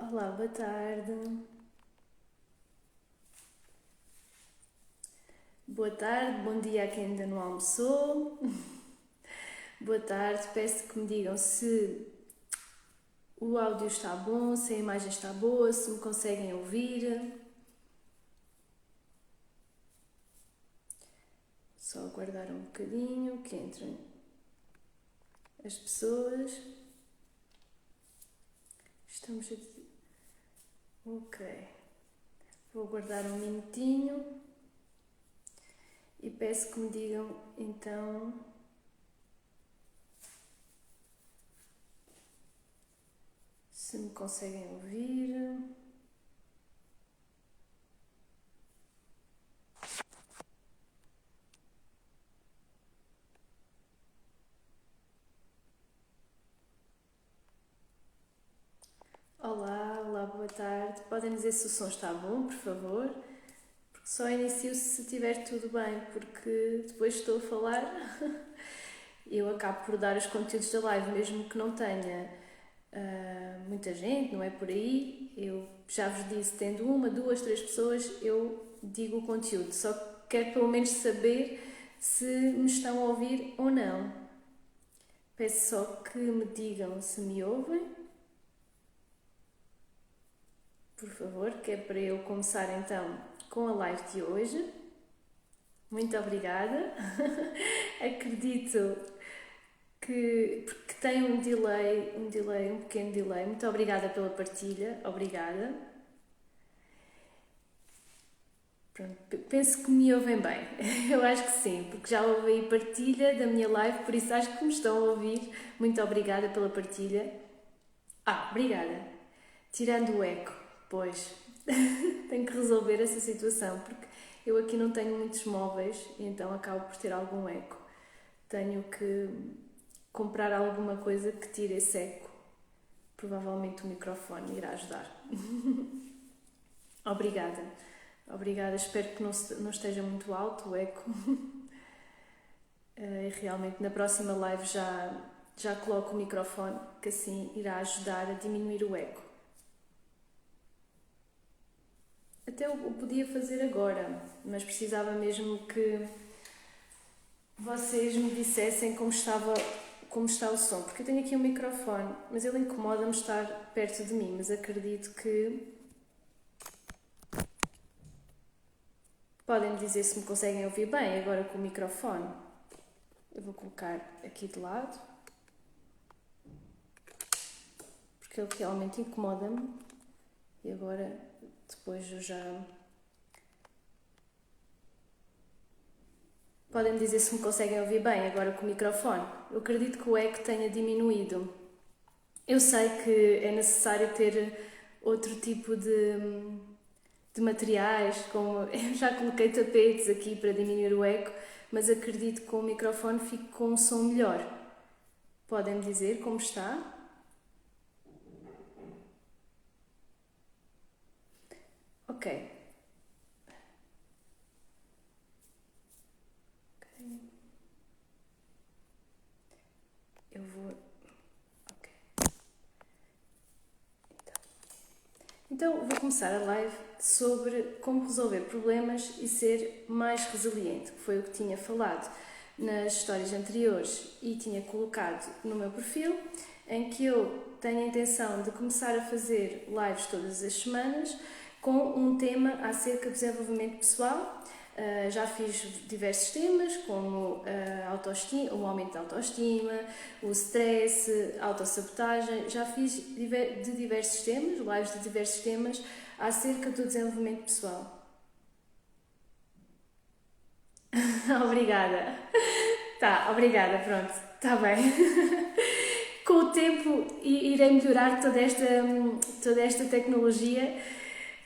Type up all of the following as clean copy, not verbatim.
Olá, boa tarde. Boa tarde, bom dia a quem ainda não almoçou. Boa tarde, peço que me digam se o áudio está bom, se a imagem está boa, se me conseguem ouvir. Só aguardar um bocadinho que entrem as pessoas. Estamos a dizer. Ok. Vou aguardar um minutinho e peço que me digam então se me conseguem ouvir. Olá, boa tarde. Podem dizer se o som está bom, por favor? Porque só inicio se estiver tudo bem, porque depois estou a falar, eu acabo por dar os conteúdos da live, mesmo que não tenha muita gente, não é por aí. Eu já vos disse, tendo uma, duas, três pessoas, eu digo o conteúdo. Só quero pelo menos saber se me estão a ouvir ou não. Peço só que me digam se me ouvem, por favor, que é para eu começar então com a live de hoje. Muito obrigada. Acredito porque tem um pequeno delay. Muito obrigada pela partilha, obrigada. Pronto, penso que me ouvem bem. Eu acho que sim, porque já houve aí partilha da minha live, por isso acho que me estão a ouvir. Muito obrigada pela partilha. Obrigada. Tirando o eco, pois, tenho que resolver essa situação, porque eu aqui não tenho muitos móveis e então acabo por ter algum eco. Tenho que comprar alguma coisa que tire esse eco. Provavelmente o microfone irá ajudar. Obrigada. Obrigada, espero que não esteja muito alto o eco. E realmente na próxima live já coloco o microfone, que assim irá ajudar a diminuir o eco. Até eu podia fazer agora, mas precisava mesmo que vocês me dissessem como está o som, porque eu tenho aqui um microfone, mas ele incomoda-me estar perto de mim, mas acredito que podem me dizer se me conseguem ouvir bem agora com o microfone. Eu vou colocar aqui de lado, porque ele realmente incomoda-me e agora depois eu já... Podem me dizer se me conseguem ouvir bem agora com o microfone. Eu acredito que o eco tenha diminuído. Eu sei que é necessário ter outro tipo de materiais, como eu já coloquei tapetes aqui para diminuir o eco, mas acredito que com o microfone fique com um som melhor. Podem-me dizer como está? Ok. Eu vou... Ok. Então vou começar a live sobre como resolver problemas e ser mais resiliente, que foi o que tinha falado nas histórias anteriores e tinha colocado no meu perfil, em que eu tenho a intenção de começar a fazer lives todas as semanas com um tema acerca do desenvolvimento pessoal. Já fiz diversos temas, como a autoestima, o aumento da autoestima, o stress, a autossabotagem. Já fiz de diversos temas, lives de diversos temas, acerca do desenvolvimento pessoal. Obrigada. Tá, obrigada, pronto, está bem. Com o tempo irei melhorar toda esta tecnologia.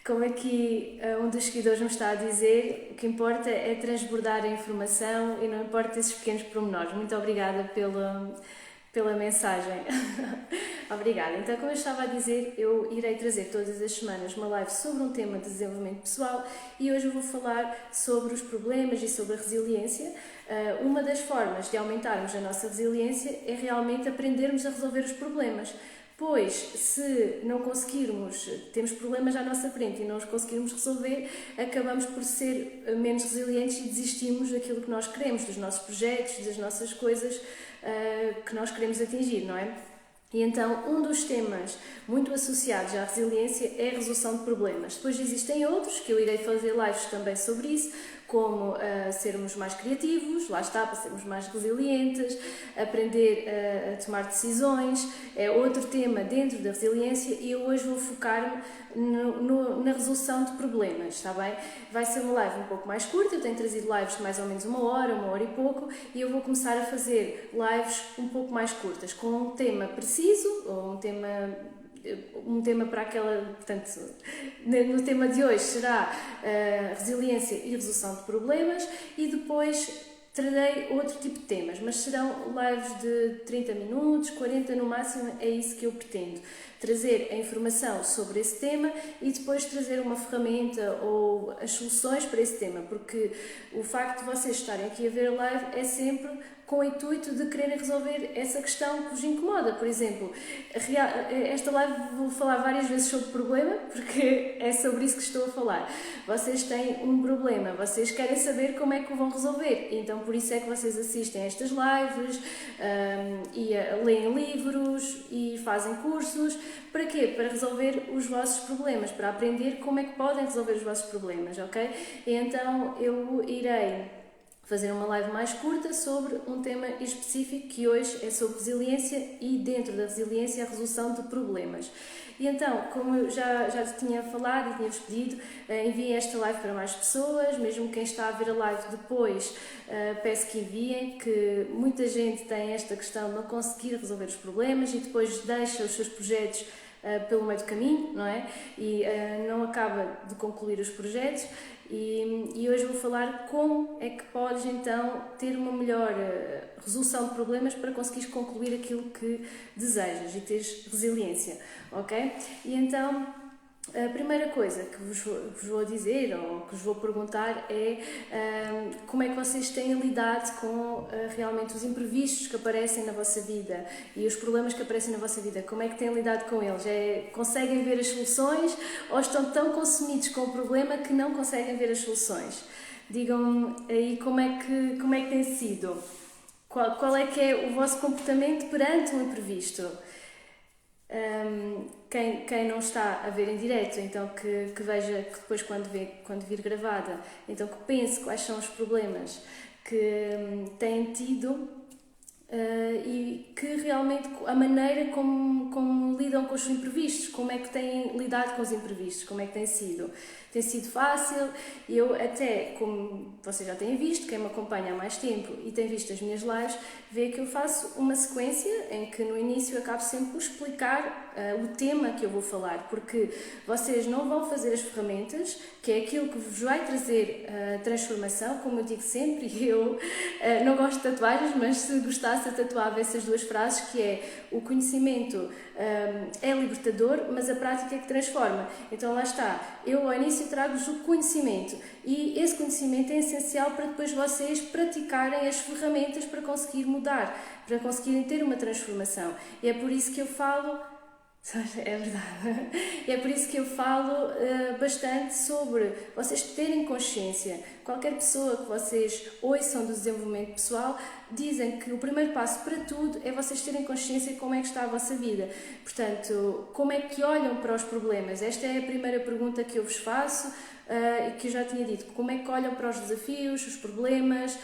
Como aqui um dos seguidores me está a dizer, o que importa é transbordar a informação e não importa esses pequenos pormenores. Muito obrigada pela mensagem. Obrigada. Então, como eu estava a dizer, eu irei trazer todas as semanas uma live sobre um tema de desenvolvimento pessoal e hoje eu vou falar sobre os problemas e sobre a resiliência. Uma das formas de aumentarmos a nossa resiliência é realmente aprendermos a resolver os problemas. Depois, se não conseguirmos, temos problemas à nossa frente e não os conseguirmos resolver, acabamos por ser menos resilientes e desistimos daquilo que nós queremos, dos nossos projetos, das nossas coisas que nós queremos atingir, não é? E então, um dos temas muito associados à resiliência é a resolução de problemas. Depois existem outros, que eu irei fazer lives também sobre isso, como sermos mais criativos, lá está, para sermos mais resilientes, aprender a tomar decisões, é outro tema dentro da resiliência e eu hoje vou focar-me na resolução de problemas, está bem? Vai ser uma live um pouco mais curta, eu tenho trazido lives de mais ou menos uma hora e pouco, e eu vou começar a fazer lives um pouco mais curtas, com um tema preciso, ou um tema para aquela, portanto, no tema de hoje será resiliência e resolução de problemas e depois trarei outro tipo de temas, mas serão lives de 30 minutos, 40 no máximo, é isso que eu pretendo. Trazer a informação sobre esse tema e depois trazer uma ferramenta ou as soluções para esse tema, porque o facto de vocês estarem aqui a ver a live é sempre com o intuito de quererem resolver essa questão que vos incomoda. Por exemplo, esta live vou falar várias vezes sobre problema, porque é sobre isso que estou a falar. Vocês têm um problema, vocês querem saber como é que o vão resolver, então por isso é que vocês assistem a estas lives, leem livros e fazem cursos. Para quê? Para resolver os vossos problemas, para aprender como é que podem resolver os vossos problemas, ok? E então eu irei fazer uma live mais curta sobre um tema específico que hoje é sobre resiliência e dentro da resiliência a resolução de problemas. E então, como eu já te tinha falado e tinha-vos pedido, enviem esta live para mais pessoas, mesmo quem está a ver a live depois, peço que enviem, que muita gente tem esta questão de não conseguir resolver os problemas e depois deixa os seus projetos pelo meio do caminho, não é? E não acaba de concluir os projetos. E hoje vou falar como é que podes então ter uma melhor resolução de problemas para conseguires concluir aquilo que desejas e teres resiliência, ok? E então a primeira coisa que vos vou dizer ou que vos vou perguntar é como é que vocês têm lidado com realmente os imprevistos que aparecem na vossa vida e os problemas que aparecem na vossa vida, como é que têm lidado com eles? Conseguem ver as soluções ou estão tão consumidos com o problema que não conseguem ver as soluções? Digam-me aí como é que tem sido, qual é que é o vosso comportamento perante um imprevisto? Quem não está a ver em direto, então que veja, que depois quando vir gravada, então que pense quais são os problemas que têm tido e que realmente a maneira como lidam com os imprevistos, como é que têm lidado com os imprevistos, como é que tem sido. Tem sido fácil, eu até, como vocês já têm visto, quem me acompanha há mais tempo e tem visto as minhas lives, vê que eu faço uma sequência em que no início eu acabo sempre por explicar o tema que eu vou falar, porque vocês não vão fazer as ferramentas, que é aquilo que vos vai trazer transformação, como eu digo sempre, e eu não gosto de tatuagens, mas se gostasse eu tatuava essas duas frases, que é o conhecimento é libertador, mas a prática é que transforma. Então lá está, eu ao início trago-vos o conhecimento e esse conhecimento é essencial para depois vocês praticarem as ferramentas para conseguir mudar, para conseguirem ter uma transformação. E é por isso que eu falo, é verdade, é por isso que eu falo bastante sobre vocês terem consciência. Qualquer pessoa que vocês ouçam do desenvolvimento pessoal dizem que o primeiro passo para tudo é vocês terem consciência de como é que está a vossa vida. Portanto, como é que olham para os problemas? Esta é a primeira pergunta que eu vos faço. Que eu já tinha dito, como é que olham para os desafios, os problemas,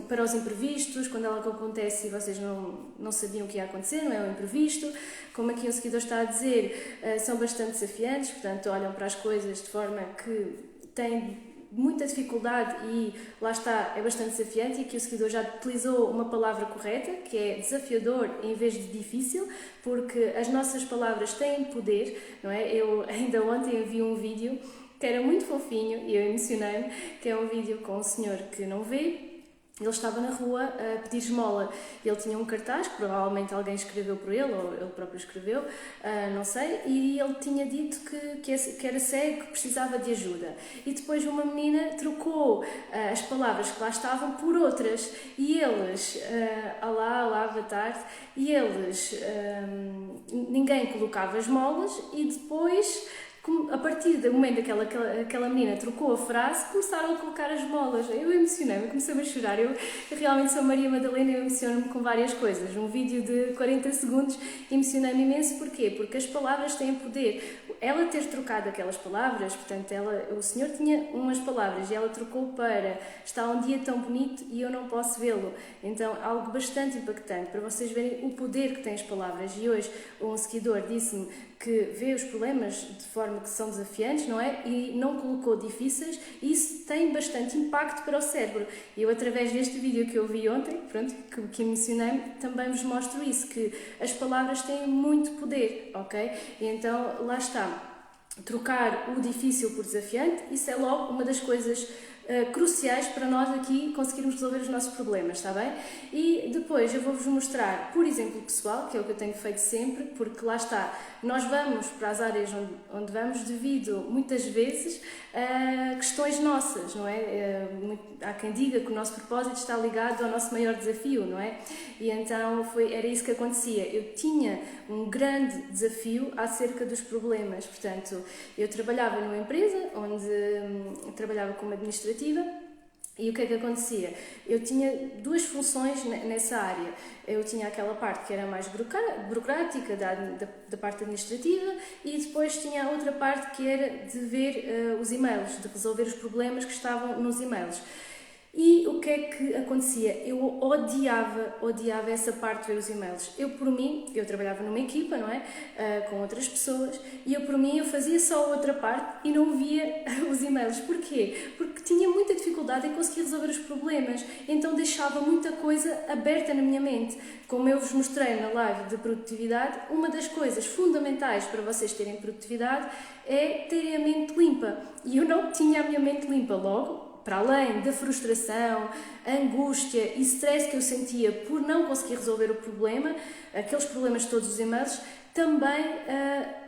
para os imprevistos, quando algo acontece e vocês não sabiam o que ia acontecer, não é um imprevisto, como aqui um seguidor está a dizer, são bastante desafiantes, portanto olham para as coisas de forma que têm muita dificuldade e lá está, é bastante desafiante, e aqui o seguidor já utilizou uma palavra correta, que é desafiador em vez de difícil, porque as nossas palavras têm poder, não é? Eu ainda ontem vi um vídeo que era muito fofinho e eu emocionei-me, que é um vídeo com um senhor que não vê Ele estava na rua a pedir esmola. Ele tinha um cartaz, que provavelmente alguém escreveu por ele, ou ele próprio escreveu, não sei, e ele tinha dito que era cego, que precisava de ajuda. E depois uma menina trocou as palavras que lá estavam por outras. E eles, olá, boa tarde, e eles, ninguém colocava esmolas, e depois, a partir do momento que aquela menina trocou a frase, começaram a colocar as molas. Eu emocionei-me, comecei-me a chorar. Eu realmente sou Maria Madalena, eu emociono-me com várias coisas. Um vídeo de 40 segundos emocionei-me imenso. Porquê? Porque as palavras têm poder. Ela ter trocado aquelas palavras, portanto, o Senhor tinha umas palavras e ela trocou para está um dia tão bonito e eu não posso vê-lo. Então, algo bastante impactante para vocês verem o poder que têm as palavras. E hoje um seguidor disse-me que vê os problemas de forma que são desafiantes, não é? E não colocou difíceis, e isso tem bastante impacto para o cérebro. E eu, através deste vídeo que eu vi ontem, pronto, que emocionei-me, também vos mostro isso, que as palavras têm muito poder, ok? E então, lá está. Trocar o difícil por desafiante, isso é logo uma das coisas cruciais para nós aqui conseguirmos resolver os nossos problemas, está bem? E depois eu vou-vos mostrar, por exemplo, pessoal, que é o que eu tenho feito sempre, porque lá está, nós vamos para as áreas onde vamos devido, muitas vezes, a questões nossas, não é? Há quem diga que o nosso propósito está ligado ao nosso maior desafio, não é? E então era isso que acontecia. Eu tinha um grande desafio acerca dos problemas, portanto, eu trabalhava numa empresa onde trabalhava como administrativa. E o que é que acontecia? Eu tinha duas funções nessa área. Eu tinha aquela parte que era mais burocrática, da parte administrativa, e depois tinha a outra parte que era de ver os e-mails, de resolver os problemas que estavam nos e-mails. E o que é que acontecia? Eu odiava essa parte de ver os e-mails. Por mim, eu trabalhava numa equipa, não é? Com outras pessoas, e por mim, eu fazia só a outra parte e não via os e-mails. Porquê? Porque tinha muita dificuldade em conseguir resolver os problemas, então deixava muita coisa aberta na minha mente. Como eu vos mostrei na live de produtividade, uma das coisas fundamentais para vocês terem produtividade é terem a mente limpa. E eu não tinha a minha mente limpa logo. Para além da frustração, angústia e stress que eu sentia por não conseguir resolver o problema, aqueles problemas de todos os e-mails, também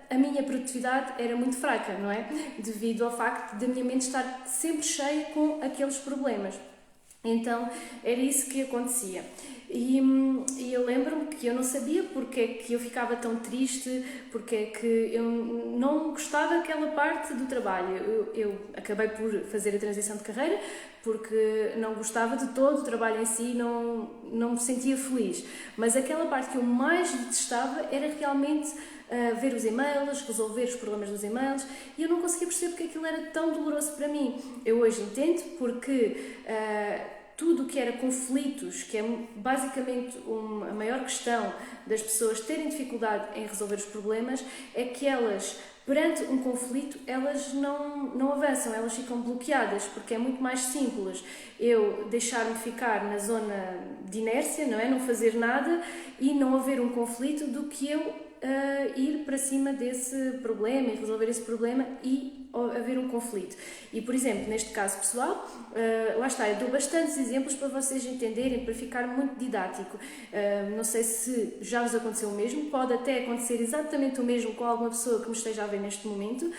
a minha produtividade era muito fraca, não é? Devido ao facto de a minha mente estar sempre cheia com aqueles problemas. Então, era isso que acontecia. E eu lembro-me que eu não sabia porque é que eu ficava tão triste, porque é que eu não gostava daquela parte do trabalho. Eu acabei por fazer a transição de carreira porque não gostava de todo o trabalho em si, não me sentia feliz. Mas aquela parte que eu mais detestava era realmente ver os e-mails, resolver os problemas dos e-mails, e eu não conseguia perceber porque aquilo era tão doloroso para mim. Eu hoje entendo porque tudo o que era conflitos, que é basicamente a maior questão das pessoas terem dificuldade em resolver os problemas, é que elas, perante um conflito, elas não avançam, elas ficam bloqueadas, porque é muito mais simples eu deixar-me ficar na zona de inércia, não é? Não fazer nada e não haver um conflito, do que eu ir para cima desse problema e resolver esse problema e haver um conflito. E, por exemplo, neste caso pessoal, lá está, eu dou bastantes exemplos para vocês entenderem, para ficar muito didático. Não sei se já vos aconteceu o mesmo, pode até acontecer exatamente o mesmo com alguma pessoa que me esteja a ver neste momento,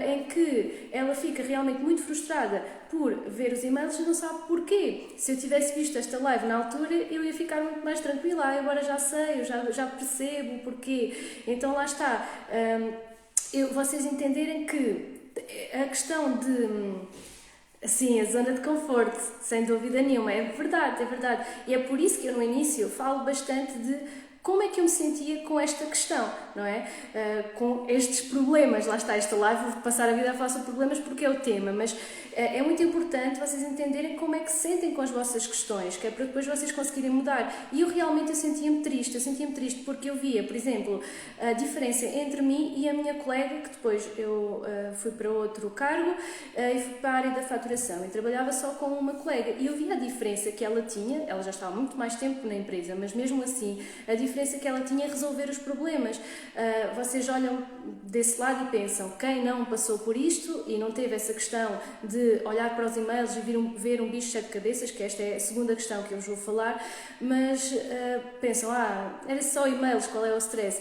em que ela fica realmente muito frustrada por ver os e-mails e não sabe porquê. Se eu tivesse visto esta live na altura, eu ia ficar muito mais tranquila. Agora já sei, eu já percebo o porquê. Então lá está, vocês entenderem que a questão de, assim, a zona de conforto, sem dúvida nenhuma, é verdade. E é por isso que eu no início falo bastante de como é que eu me sentia com esta questão, não é? Com estes problemas, lá está esta live, vou passar a vida a falar sobre problemas porque é o tema, mas é muito importante vocês entenderem como é que se sentem com as vossas questões, que é para depois vocês conseguirem mudar. E eu realmente sentia-me triste porque eu via, por exemplo, a diferença entre mim e a minha colega, que depois eu fui para outro cargo e fui para a área da faturação e trabalhava só com uma colega, e eu via a diferença que ela tinha. Ela já estava há muito mais tempo na empresa, mas mesmo assim a diferença diferença que ela tinha em resolver os problemas. Vocês olham desse lado e pensam, quem não passou por isto e não teve essa questão de olhar para os e-mails e ver um bicho de 7 cabeças, que esta é a segunda questão que eu vos vou falar, mas pensam, era só e-mails, qual é o stress?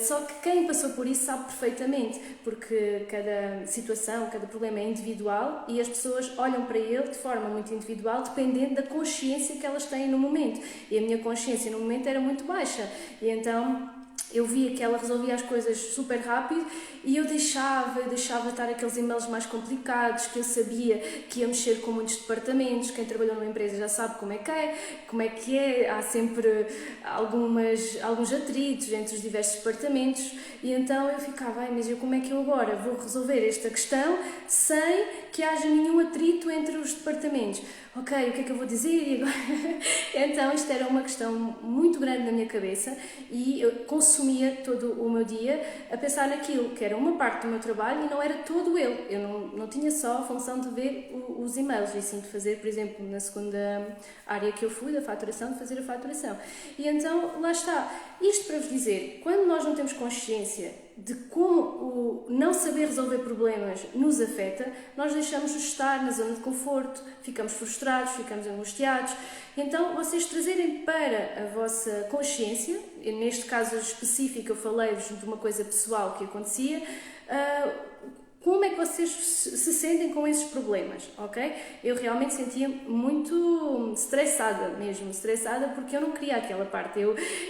Só que quem passou por isso sabe perfeitamente, porque cada situação, cada problema é individual e as pessoas olham para ele de forma muito individual, dependendo da consciência que elas têm no momento. E a minha consciência no momento era muito baixa, e então eu via que ela resolvia as coisas super rápido e eu deixava estar aqueles e-mails mais complicados, que eu sabia que ia mexer com muitos departamentos. Quem trabalhou numa empresa já sabe como é que é, há sempre alguns atritos entre os diversos departamentos, e então eu ficava, mas como é que eu agora vou resolver esta questão sem que haja nenhum atrito entre os departamentos? Ok, o que é que eu vou dizer? E agora? Então isto era uma questão muito grande na minha cabeça e eu consumia todo o meu dia a pensar naquilo, que era uma parte do meu trabalho e não era todo ele. Eu não tinha só a função de ver os e-mails, e sim de fazer, por exemplo, na segunda área que eu fui, da faturação, de fazer a faturação. E então, lá está. Isto para vos dizer, quando nós não temos consciência de como o não saber resolver problemas nos afeta, nós deixamos de estar na zona de conforto, ficamos frustrados, ficamos angustiados. Então, vocês trazerem para a vossa consciência, neste caso específico eu falei-vos de uma coisa pessoal que acontecia, como é que vocês se sentem com esses problemas, ok? Eu realmente sentia muito estressada porque eu não queria aquela parte.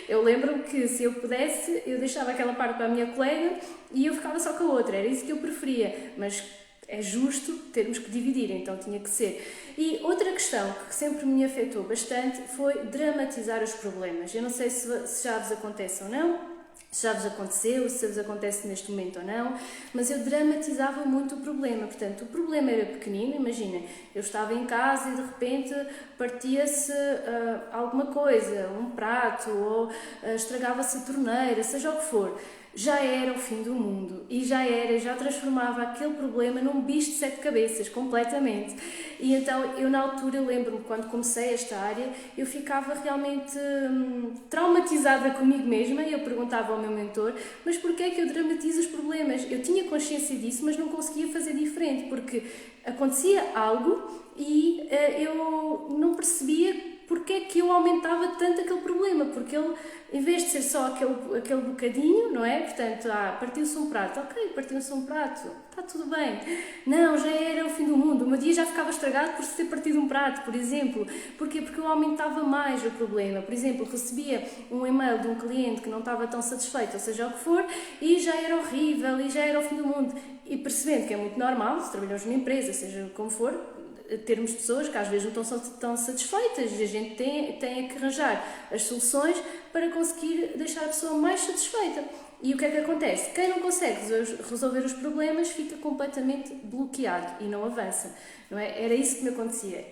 Eu lembro-me que se eu pudesse, eu deixava aquela parte para a minha colega e eu ficava só com a outra, era isso que eu preferia, mas é justo termos que dividir, então tinha que ser. E outra questão que sempre me afetou bastante foi dramatizar os problemas. Eu não sei se já vos acontece ou não, se já vos aconteceu, se vos acontece neste momento ou não, mas eu dramatizava muito o problema. Portanto, o problema era pequenino, imaginem, eu estava em casa e de repente partia-se alguma coisa, um prato, ou estragava-se a torneira, seja o que for. Já era o fim do mundo e já transformava aquele problema num bicho de 7 cabeças, completamente. E então eu na altura, lembro-me, quando comecei esta área, eu ficava realmente traumatizada comigo mesma e eu perguntava ao meu mentor, mas porquê é que eu dramatizo os problemas? Eu tinha consciência disso, mas não conseguia fazer diferente, porque acontecia algo e eu não percebia porque é que eu aumentava tanto aquele problema, porque ele, em vez de ser só aquele bocadinho, não é? Portanto, partiu-se um prato, ok, partiu-se um prato, está tudo bem. Não, já era o fim do mundo, o meu dia já ficava estragado por se ter partido um prato, por exemplo. Porquê? Porque eu aumentava mais o problema. Por exemplo, recebia um e-mail de um cliente que não estava tão satisfeito, ou seja o que for, e já era horrível, e já era o fim do mundo. E percebendo que é muito normal, se trabalhamos numa empresa, seja como for, termos pessoas que às vezes não estão tão satisfeitas e a gente tem que arranjar as soluções para conseguir deixar a pessoa mais satisfeita. E o que é que acontece? Quem não consegue resolver os problemas fica completamente bloqueado e não avança, não é? Era isso que me acontecia.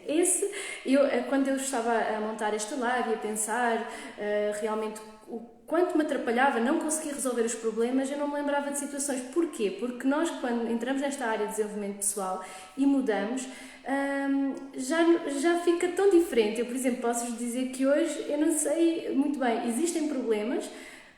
Quando eu estava a montar esta live e a pensar realmente o quanto me atrapalhava não conseguir resolver os problemas, eu não me lembrava de situações. Porquê? Porque nós, quando entramos nesta área de desenvolvimento pessoal e mudamos, já fica tão diferente. Eu, por exemplo, posso-vos dizer que hoje eu não sei muito bem, existem problemas,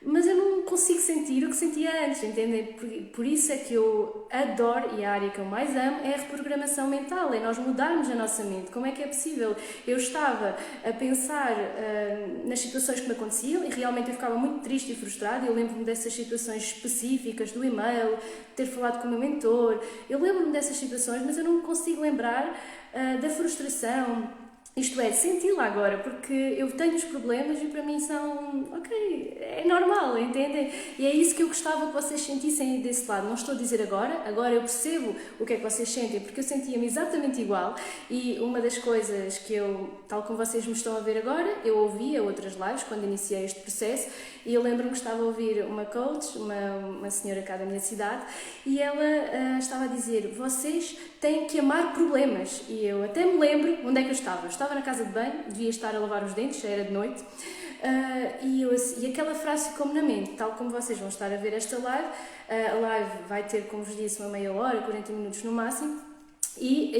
mas eu não consigo sentir o que sentia antes, entendem? Por isso é que eu adoro, e a área que eu mais amo é a reprogramação mental, é nós mudarmos a nossa mente. Como é que é possível? Eu estava a pensar nas situações que me aconteciam e realmente eu ficava muito triste e frustrada. Eu lembro-me dessas situações específicas do e-mail, ter falado com o meu mentor, eu lembro-me dessas situações, mas eu não me consigo lembrar da frustração. Isto é, senti-la agora, porque eu tenho os problemas e para mim são, ok, é normal, entendem? E é isso que eu gostava que vocês sentissem desse lado. Não estou a dizer agora eu percebo o que é que vocês sentem, porque eu sentia-me exatamente igual. E uma das coisas que eu, tal como vocês me estão a ver agora, eu ouvia outras lives quando iniciei este processo e eu lembro-me que estava a ouvir uma coach, uma senhora cá da minha cidade, e ela estava a dizer, vocês têm que amar problemas. E eu até me lembro onde é que eu estava. Eu estava na casa de banho, devia estar a lavar os dentes, já era de noite, e aquela frase ficou-me na mente, tal como vocês vão estar a ver esta live. A live vai ter, como vos disse, uma meia hora, 40 minutos no máximo, E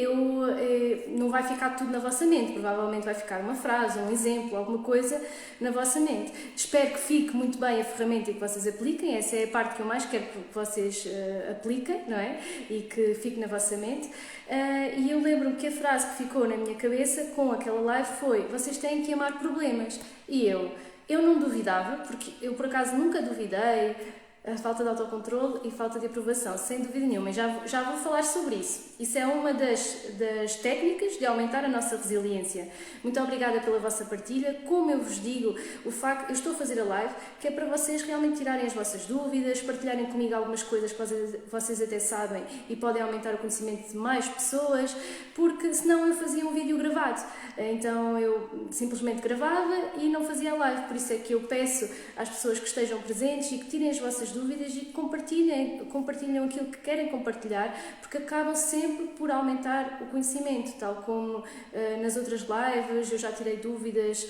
não vai ficar tudo na vossa mente, provavelmente vai ficar uma frase, um exemplo, alguma coisa na vossa mente. Espero que fique muito bem a ferramenta e que vocês apliquem, essa é a parte que eu mais quero que vocês apliquem, não é? E que fique na vossa mente. E eu lembro-me que a frase que ficou na minha cabeça com aquela live foi: vocês têm que amar problemas. E eu não duvidava, porque eu por acaso nunca duvidei. A falta de autocontrole e falta de aprovação, sem dúvida nenhuma, e já vou falar sobre isso. Isso é uma das técnicas de aumentar a nossa resiliência. Muito obrigada pela vossa partilha. Como eu vos digo, eu estou a fazer a live, que é para vocês realmente tirarem as vossas dúvidas, partilharem comigo algumas coisas que vocês até sabem e podem aumentar o conhecimento de mais pessoas, porque senão eu fazia um vídeo gravado. Então eu simplesmente gravava e não fazia a live. Por isso é que eu peço às pessoas que estejam presentes e que tirem as vossas dúvidas e compartilhem aquilo que querem compartilhar, porque acabam sempre por aumentar o conhecimento, tal como nas outras lives eu já tirei dúvidas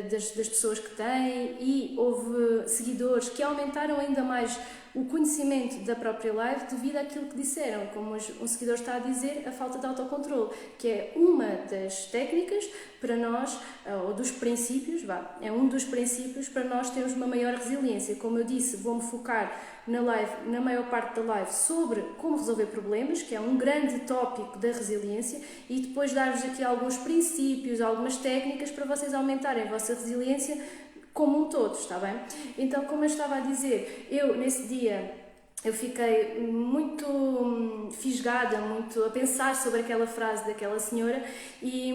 das pessoas que têm, e houve seguidores que aumentaram ainda mais o conhecimento da própria live devido àquilo que disseram, como um seguidor está a dizer, a falta de autocontrole, que é uma das técnicas para nós, ou dos princípios, é um dos princípios para nós termos uma maior resiliência. Como eu disse, vou-me focar na maior parte da live sobre como resolver problemas, que é um grande tópico da resiliência, e depois dar-vos aqui alguns princípios, algumas técnicas para vocês aumentarem a vossa resiliência como um todo, está bem? Então, como eu estava a dizer, eu nesse dia eu fiquei muito fisgada, muito a pensar sobre aquela frase daquela senhora, e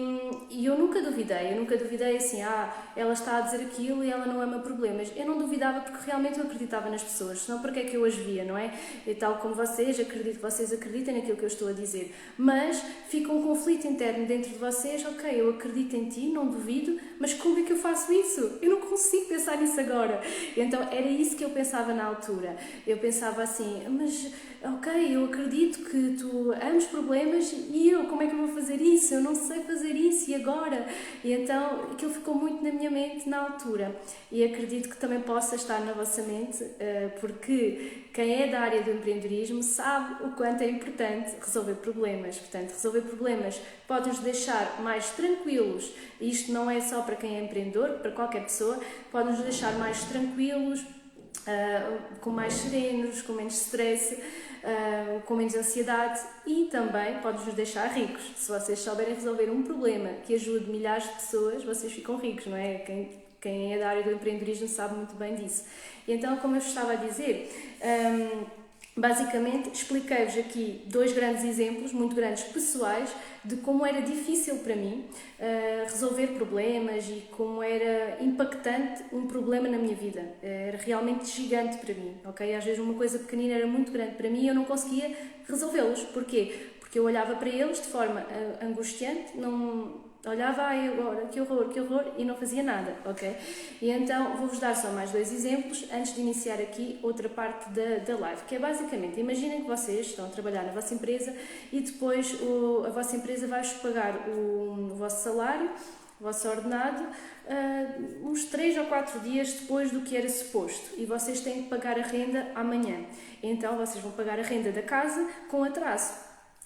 eu nunca duvidei assim, ela está a dizer aquilo e ela não ama problemas. Eu não duvidava porque realmente eu acreditava nas pessoas, senão para que é que eu as via, não é? E tal como vocês, acredito que vocês acreditem naquilo que eu estou a dizer, mas fica um conflito interno dentro de vocês. Ok, eu acredito em ti, não duvido, mas como é que eu faço isso? Eu não consigo pensar nisso agora. Então era isso que eu pensava na altura. Eu pensava assim, mas ok, eu acredito que tu ames problemas, e como é que eu vou fazer isso? Eu não sei fazer isso, e agora? E então aquilo ficou muito na minha mente na altura, e acredito que também possa estar na vossa mente, porque quem é da área do empreendedorismo sabe o quanto é importante resolver problemas. Portanto, resolver problemas pode-nos deixar mais tranquilos, e isto não é só para quem é empreendedor, para qualquer pessoa, pode-nos deixar mais tranquilos, com mais serenos, com menos stress, com menos ansiedade, e também pode-nos deixar ricos. Se vocês souberem resolver um problema que ajude milhares de pessoas, vocês ficam ricos, não é? Quem é da área do empreendedorismo sabe muito bem disso. E então, como eu estava a dizer, basicamente expliquei-vos aqui dois grandes exemplos, muito grandes, pessoais, de como era difícil para mim resolver problemas e como era impactante um problema na minha vida. Era realmente gigante para mim, ok? Às vezes uma coisa pequenina era muito grande para mim e eu não conseguia resolvê-los. Porquê? Porque eu olhava para eles de forma angustiante, não olhava, agora, que horror, e não fazia nada, ok? E então vou-vos dar só mais dois exemplos antes de iniciar aqui outra parte da live, que é basicamente, imaginem que vocês estão a trabalhar na vossa empresa e depois a vossa empresa vai-vos pagar o vosso salário, o vosso ordenado, uns 3 ou 4 dias depois do que era suposto, e vocês têm que pagar a renda amanhã. Então vocês vão pagar a renda da casa com atraso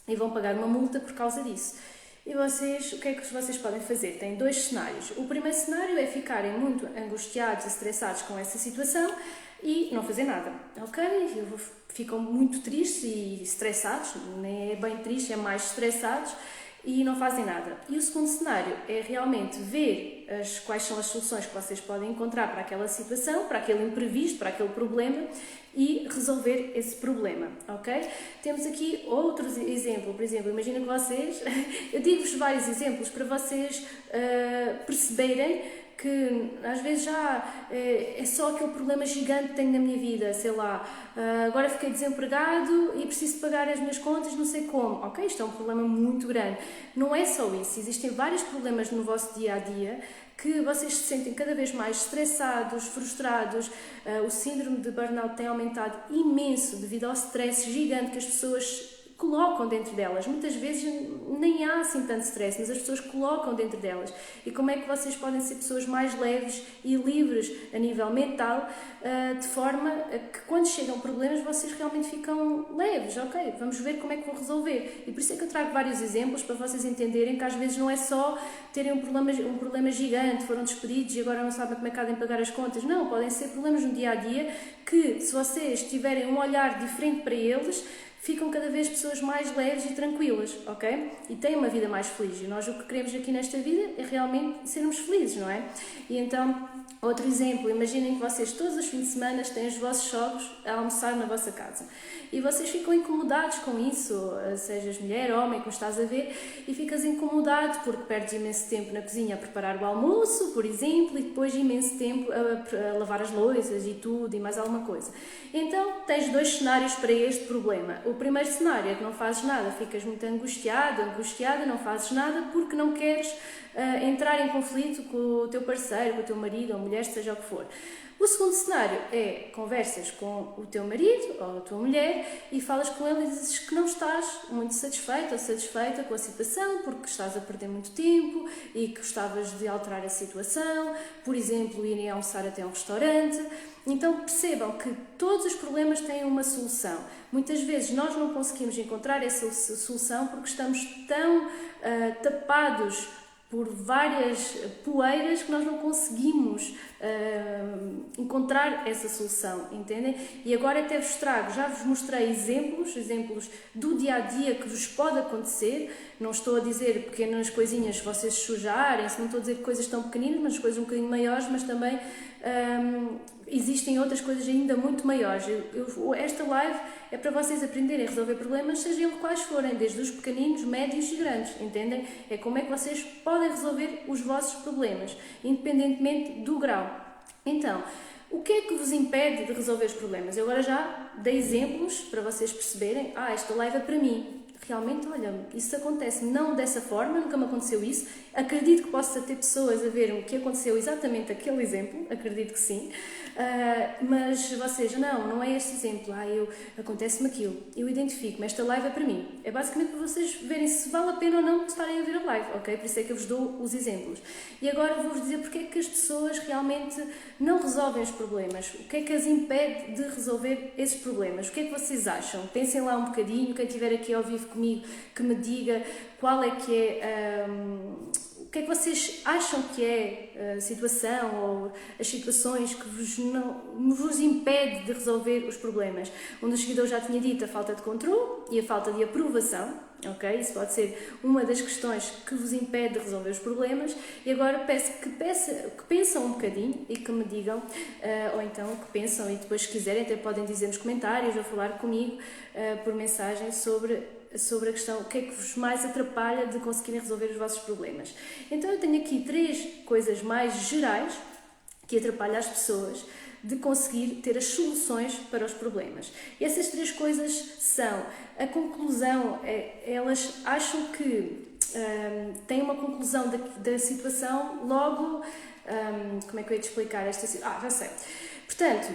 e vão pagar uma multa por causa disso. E vocês, o que é que vocês podem fazer? Tem dois cenários. O primeiro cenário é ficarem muito angustiados e estressados com essa situação e não fazer nada, ok? Ficam muito tristes e estressados, nem é bem tristes, é mais estressados, e não fazem nada. E o segundo cenário é realmente ver quais são as soluções que vocês podem encontrar para aquela situação, para aquele imprevisto, para aquele problema, e resolver esse problema, ok? Temos aqui outros exemplos. Por exemplo, imagina que vocês, eu digo-vos vários exemplos para vocês perceberem que às vezes é só aquele problema gigante que tenho na minha vida, sei lá, agora fiquei desempregado e preciso pagar as minhas contas, não sei como. Ok, isto é um problema muito grande. Não é só isso, existem vários problemas no vosso dia-a-dia que vocês se sentem cada vez mais estressados, frustrados. O síndrome de burnout tem aumentado imenso devido ao stress gigante que as pessoas colocam dentro delas. Muitas vezes nem há assim tanto stress, mas as pessoas colocam dentro delas. E como é que vocês podem ser pessoas mais leves e livres a nível mental, de forma a que quando chegam problemas vocês realmente ficam leves, ok? Vamos ver como é que vou resolver. E por isso é que eu trago vários exemplos para vocês entenderem que às vezes não é só terem um problema gigante, foram despedidos e agora não sabem como é que há de pagar as contas. Não, podem ser problemas no dia a dia que, se vocês tiverem um olhar diferente para eles, ficam cada vez pessoas mais leves e tranquilas, ok? E têm uma vida mais feliz. E nós o que queremos aqui nesta vida é realmente sermos felizes, não é? E então, outro exemplo, imaginem que vocês todos os fins de semana têm os vossos sogros a almoçar na vossa casa. E vocês ficam incomodados com isso, sejas mulher, homem, como estás a ver, e ficas incomodado porque perdes imenso tempo na cozinha a preparar o almoço, por exemplo, e depois imenso tempo a lavar as louças e tudo, e mais alguma coisa. Então, tens dois cenários para este problema. O primeiro cenário é que não fazes nada, ficas muito angustiada, não fazes nada porque não queres entrar em conflito com o teu parceiro, com o teu marido ou mulher, seja o que for. O segundo cenário é conversas com o teu marido ou a tua mulher e falas com ele e dizes que não estás muito satisfeito ou satisfeita com a situação porque estás a perder muito tempo e que gostavas de alterar a situação, por exemplo, irem almoçar até um restaurante. Então percebam que todos os problemas têm uma solução. Muitas vezes nós não conseguimos encontrar essa solução porque estamos tão tapados por várias poeiras que nós não conseguimos encontrar essa solução, entendem? E agora até vos trago, já vos mostrei exemplos do dia-a-dia que vos pode acontecer. Não estou a dizer pequenas coisinhas vocês sujarem, não estou a dizer coisas tão pequeninas, mas coisas um bocadinho maiores, mas também existem outras coisas ainda muito maiores. Esta live é para vocês aprenderem a resolver problemas, sejam quais forem, desde os pequeninos, médios e grandes, entendem? É como é que vocês podem resolver os vossos problemas, independentemente do grau. Então, o que é que vos impede de resolver os problemas? Eu agora já dei exemplos para vocês perceberem, esta live é para mim. Realmente, olha, isso acontece não dessa forma, nunca me aconteceu isso. Acredito que possa ter pessoas a ver o que aconteceu exatamente aquele exemplo, acredito que sim. Mas vocês, não é este exemplo, acontece-me aquilo, eu identifico-me, esta live é para mim. É basicamente para vocês verem se vale a pena ou não estarem a ver a live, ok? Por isso é que eu vos dou os exemplos. E agora vou-vos dizer porque é que as pessoas realmente não resolvem os problemas, o que é que as impede de resolver esses problemas, o que é que vocês acham? Pensem lá um bocadinho, quem estiver aqui ao vivo comigo, que me diga qual é que é... o que é que vocês acham que é a situação ou as situações que vos impede de resolver os problemas? Um dos seguidores já tinha dito a falta de controle e a falta de aprovação, ok? Isso pode ser uma das questões que vos impede de resolver os problemas. E agora peço que pensam um bocadinho e que me digam, ou então que pensam e depois, se quiserem, até podem dizer nos comentários ou falar comigo por mensagem sobre a questão, o que é que vos mais atrapalha de conseguirem resolver os vossos problemas. Então eu tenho aqui 3 coisas mais gerais que atrapalham as pessoas de conseguir ter as soluções para os problemas. E essas 3 coisas são a conclusão, elas acham que têm uma conclusão da situação, logo, como é que eu ia te explicar esta situação? Já sei. Portanto,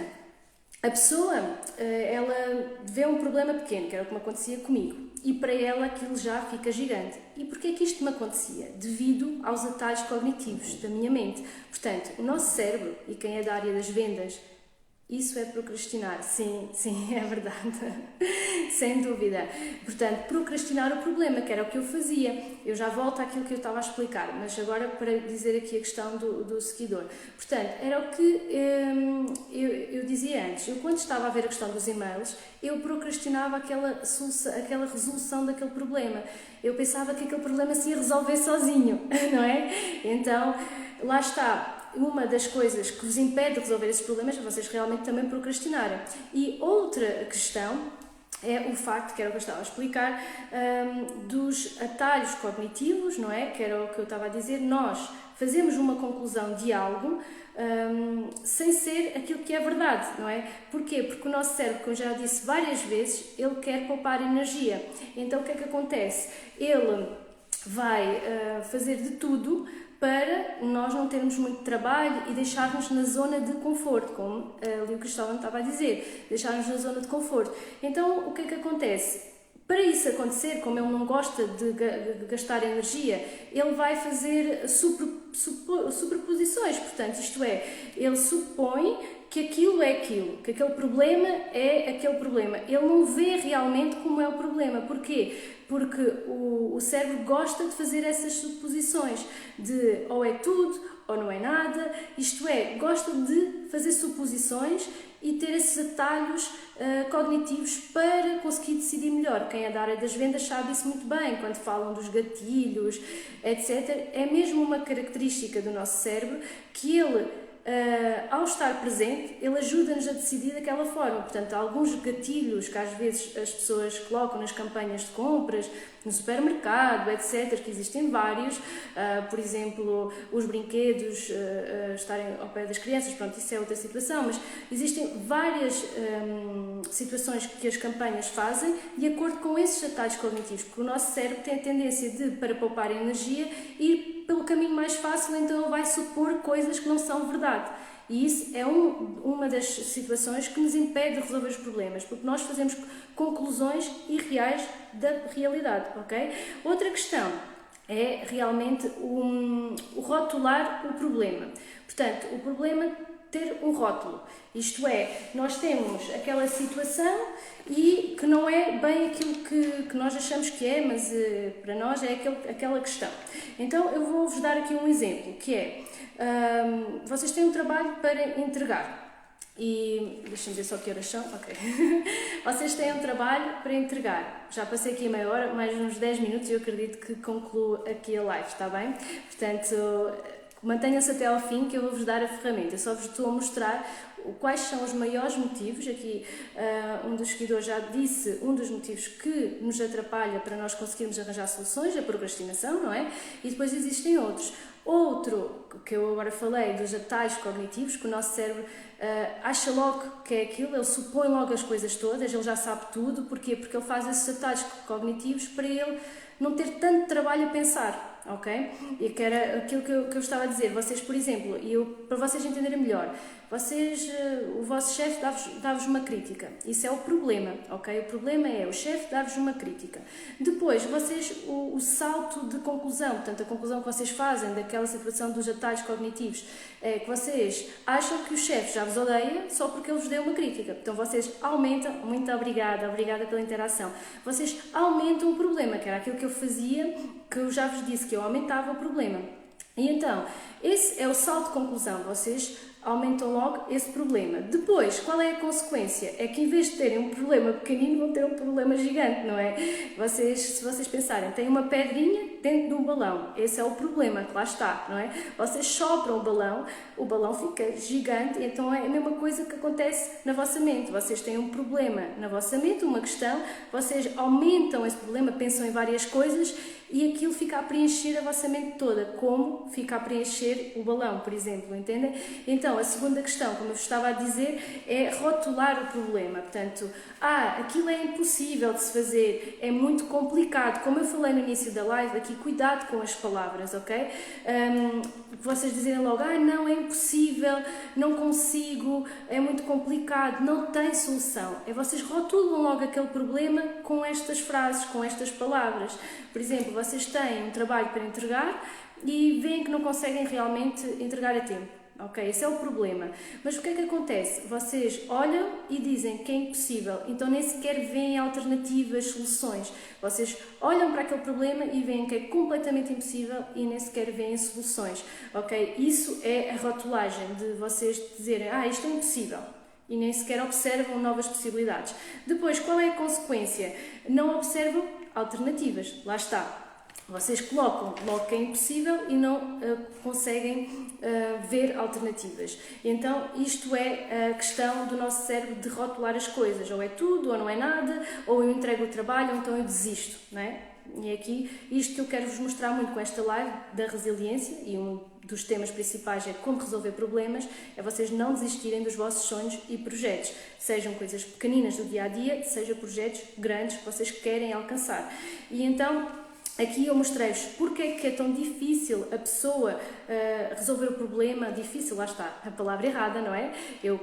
a pessoa, ela vê um problema pequeno, que era o que me acontecia comigo, e para ela aquilo já fica gigante. E porquê é que isto me acontecia? Devido aos atalhos cognitivos da minha mente. Portanto, o nosso cérebro, e quem é da área das vendas, isso é procrastinar. Sim, é verdade. Sem dúvida. Portanto, procrastinar o problema, que era o que eu fazia. Eu já volto àquilo que eu estava a explicar, mas agora para dizer aqui a questão do seguidor. Portanto, era o que eu dizia antes. Eu, quando estava a ver a questão dos e-mails, eu procrastinava aquela resolução daquele problema. Eu pensava que aquele problema se ia resolver sozinho, não é? Então, lá está. Uma das coisas que vos impede de resolver esses problemas é vocês realmente também procrastinarem. E outra questão é o facto, que era o que eu estava a explicar, dos atalhos cognitivos, não é? Que era o que eu estava a dizer. Nós fazemos uma conclusão de algo sem ser aquilo que é verdade, não é? Porquê? Porque o nosso cérebro, como já disse várias vezes, ele quer poupar energia. Então o que é que acontece? Ele vai fazer de tudo para nós não termos muito trabalho e deixarmos na zona de conforto, como ali o Cristóvão estava a dizer, deixarmos na zona de conforto. Então, o que é que acontece? Para isso acontecer, como ele não gosta de gastar energia, ele vai fazer superposições, portanto, isto é, ele supõe que aquilo é aquilo, que aquele problema é aquele problema. Ele não vê realmente como é o problema. Porquê? Porque o cérebro gosta de fazer essas suposições, de ou é tudo ou não é nada, isto é, gosta de fazer suposições e ter esses atalhos cognitivos para conseguir decidir melhor. Quem é da área das vendas sabe isso muito bem, quando falam dos gatilhos, etc. É mesmo uma característica do nosso cérebro que ele, ao estar presente, ele ajuda-nos a decidir daquela forma. Portanto, há alguns gatilhos que às vezes as pessoas colocam nas campanhas de compras, no supermercado, etc., que existem vários, por exemplo, os brinquedos estarem ao pé das crianças, pronto, isso é outra situação, mas existem várias situações que as campanhas fazem de acordo com esses atalhos cognitivos, porque o nosso cérebro tem a tendência de, para poupar energia, ir pelo caminho mais fácil, então ele vai supor coisas que não são verdade. E isso é uma das situações que nos impede de resolver os problemas, porque nós fazemos conclusões irreais da realidade, ok? Outra questão é realmente o rotular o problema. Portanto, o problema ter um rótulo. Isto é, nós temos aquela situação e que não é bem aquilo que nós achamos que é, mas para nós é aquela questão. Então, eu vou-vos dar aqui um exemplo, que é, vocês têm um trabalho para entregar. E deixa-me ver só que horas são. Ok. Vocês têm um trabalho para entregar. Já passei aqui meia hora, mais uns 10 minutos e eu acredito que concluo aqui a live, está bem? Portanto, mantenham-se até ao fim que eu vou-vos dar a ferramenta. Eu só vos estou a mostrar quais são os maiores motivos. Aqui um dos seguidores já disse um dos motivos que nos atrapalha para nós conseguirmos arranjar soluções, a procrastinação, não é? E depois existem outros. Outro, que eu agora falei, dos atalhos cognitivos, que o nosso cérebro acha logo que é aquilo, ele supõe logo as coisas todas, ele já sabe tudo. Porquê? Porque ele faz esses atalhos cognitivos para ele não ter tanto trabalho a pensar, ok? E que era aquilo que eu estava a dizer. Vocês, por exemplo, para vocês entenderem melhor, o vosso chefe dá-vos uma crítica. Isso é o problema, ok? O problema é o chefe dar-vos uma crítica. Depois, o salto de conclusão, portanto, a conclusão que vocês fazem daquela situação dos atalhos cognitivos, é que vocês acham que o chefe já vos odeia só porque ele vos deu uma crítica. Então, vocês aumentam, muito obrigada pela interação, vocês aumentam o problema, que era aquilo que eu fazia, que eu já vos disse, que eu aumentava o problema. E então, esse é o salto de conclusão, vocês aumentam logo esse problema. Depois, qual é a consequência? É que em vez de terem um problema pequenino, vão ter um problema gigante, não é? Se vocês pensarem, tem uma pedrinha dentro de um balão, esse é o problema que lá está, não é? Vocês sopram o balão fica gigante, então é a mesma coisa que acontece na vossa mente. Vocês têm um problema na vossa mente, uma questão, vocês aumentam esse problema, pensam em várias coisas e aquilo fica a preencher a vossa mente toda, como fica a preencher o balão, por exemplo, entendem? Então, a segunda questão, como eu estava a dizer, é rotular o problema. Portanto, aquilo é impossível de se fazer, é muito complicado. Como eu falei no início da live, aqui, cuidado com as palavras, ok? Vocês dizerem logo, não, é impossível, não consigo, é muito complicado, não tem solução. Vocês rotulam logo aquele problema com estas frases, com estas palavras. Por exemplo, vocês têm um trabalho para entregar e veem que não conseguem realmente entregar a tempo. Ok, esse é o problema. Mas o que é que acontece? Vocês olham e dizem que é impossível, então nem sequer veem alternativas, soluções. Vocês olham para aquele problema e veem que é completamente impossível e nem sequer veem soluções. Ok, isso é a rotulagem de vocês dizerem, isto é impossível. E nem sequer observam novas possibilidades. Depois, qual é a consequência? Não observam alternativas. Lá está. Vocês colocam logo que é impossível e não conseguem ver alternativas. Então, isto é a questão do nosso cérebro de rotular as coisas. Ou é tudo, ou não é nada, ou eu entrego o trabalho, ou então eu desisto, não é? E é aqui, isto que eu quero vos mostrar muito com esta live da resiliência, e um dos temas principais é como resolver problemas, é vocês não desistirem dos vossos sonhos e projetos, sejam coisas pequeninas do dia-a-dia, sejam projetos grandes que vocês querem alcançar. E então, Aqui eu mostrei-vos porque é que é tão difícil a pessoa resolver o problema. Difícil, lá está, a palavra errada, não é?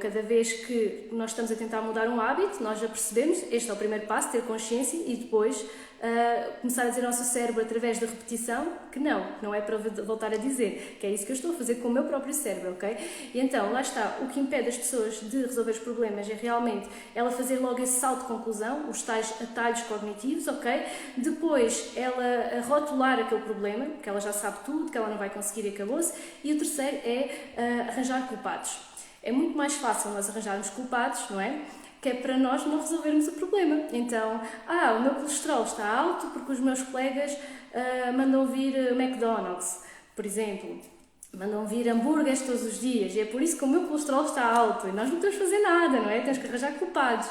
Cada vez que nós estamos a tentar mudar um hábito, nós já percebemos, este é o primeiro passo, ter consciência e depois começar a dizer ao nosso cérebro através da repetição que não é para voltar a dizer, que é isso que eu estou a fazer com o meu próprio cérebro, ok? E então, lá está, o que impede as pessoas de resolver os problemas é realmente ela fazer logo esse salto de conclusão, os tais atalhos cognitivos, ok? Depois, ela rotular aquele problema, que ela já sabe tudo, que ela não vai conseguir e acabou-se. E o terceiro é arranjar culpados. É muito mais fácil nós arranjarmos culpados, não é? Que é para nós não resolvermos o problema. Então, o meu colesterol está alto porque os meus colegas mandam vir McDonald's, por exemplo. Mandam vir hambúrgueres todos os dias e é por isso que o meu colesterol está alto e nós não temos que fazer nada, não é? Temos que arranjar culpados.